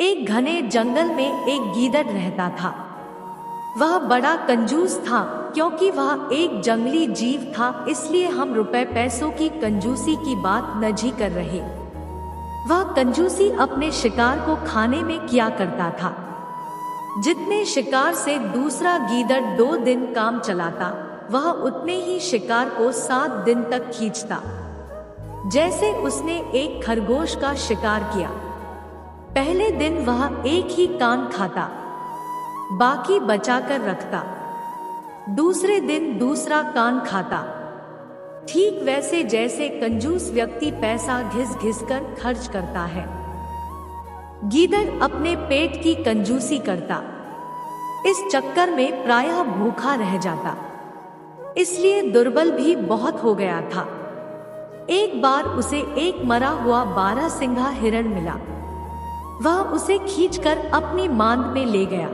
एक घने जंगल में एक गीदड़ रहता था। वह बड़ा कंजूस था, क्योंकि वह एक जंगली जीव था, इसलिए हम रुपए पैसों की कंजूसी की बात न जी कर रहे। वह कंजूसी अपने शिकार को खाने में किया करता था। जितने शिकार से दूसरा गीदड़ 2 दिन काम चलाता, वह उतने ही शिकार को 7 दिन तक खींचता। जैसे उसने एक खरगोश का शिकार किया। पहले दिन वह एक ही कान खाता, बाकी बचाकर रखता। दूसरे दिन दूसरा कान खाता। ठीक वैसे जैसे कंजूस व्यक्ति पैसा घिस घिस कर खर्च करता है, गीदड़ अपने पेट की कंजूसी करता। इस चक्कर में प्रायः भूखा रह जाता, इसलिए दुर्बल भी बहुत हो गया था। एक बार उसे एक मरा हुआ 12 सिंघा हिरण मिला। वह उसे खींचकर अपनी मांद में ले गया।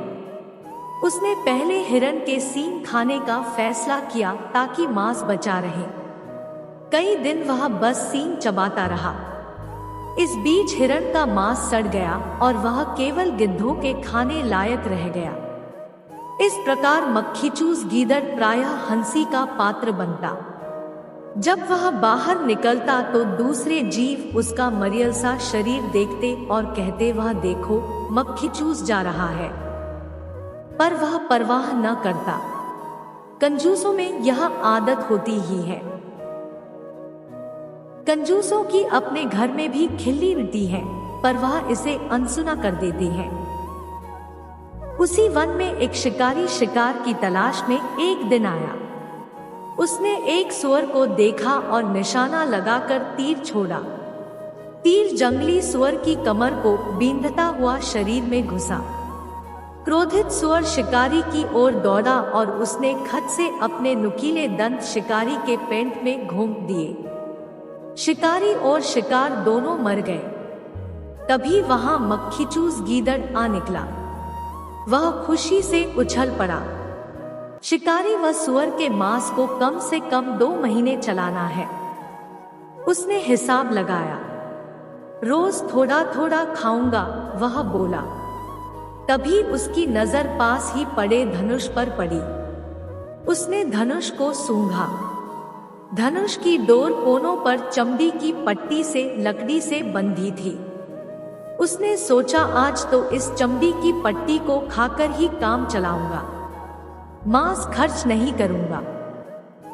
उसने पहले हिरण के सींग खाने का फैसला किया ताकि मांस बचा रहे। कई दिन वह बस सींग चबाता रहा। इस बीच हिरण का मांस सड़ गया और वह केवल गिद्धों के खाने लायक रह गया। इस प्रकार मक्खीचूस गीदड़ प्रायः हंसी का पात्र बनता। जब वह बाहर निकलता तो दूसरे जीव उसका मरियल सा शरीर देखते और कहते, वह देखो, मक्खीचूस जा रहा है। पर वह परवाह न करता। कंजूसों में यह आदत होती ही है। कंजूसों की अपने घर में भी खिल्ली उड़ती है, पर वह इसे अनसुना कर देते हैं। उसी वन में एक शिकारी शिकार की तलाश में एक दिन आया। उसने एक सुअर को देखा और निशाना लगाकर तीर छोड़ा। तीर जंगली सुअर की कमर को बींधता हुआ शरीर में घुसा। क्रोधित सुअर शिकारी की ओर दौड़ा और उसने खत से अपने नुकीले दंत शिकारी के पेट में घोंप दिए। शिकारी और शिकार दोनों मर गए। तभी वहां मक्खीचूस गीदड़ आ निकला। वह खुशी से उछल पड़ा। शिकारी व सुअर के मांस को कम से कम 2 महीने चलाना है। उसने हिसाब लगाया। रोज थोड़ा थोड़ा खाऊंगा, वह बोला। तभी उसकी नजर पास ही पड़े धनुष पर पड़ी। उसने धनुष को सूंघा। धनुष की डोर कोनों पर चमड़ी की पट्टी से लकड़ी से बंधी थी। उसने सोचा, आज तो इस चमड़ी की पट्टी को खाकर ही काम चलाऊंगा। मांस खर्च नहीं करूंगा,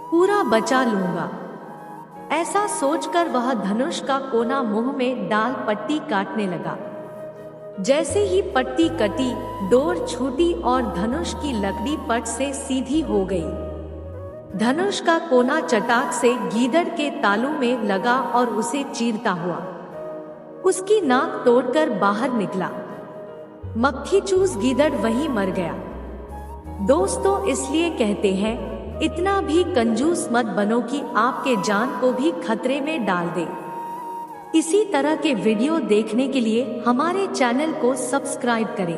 पूरा बचा लूंगा। ऐसा सोचकर वह धनुष का कोना मुंह में डाल पट्टी काटने लगा। जैसे ही पट्टी कटी, डोर छूटी और धनुष की लकड़ी पट से सीधी हो गई। धनुष का कोना चटाक से गीदड़ के तालू में लगा और उसे चीरता हुआ उसकी नाक तोड़कर बाहर निकला। मक्खीचूस गीदड़ वहीं मर गया। दोस्तों, इसलिए कहते हैं, इतना भी कंजूस मत बनो कि आपके जान को भी खतरे में डाल दे। इसी तरह के वीडियो देखने के लिए हमारे चैनल को सब्सक्राइब करें।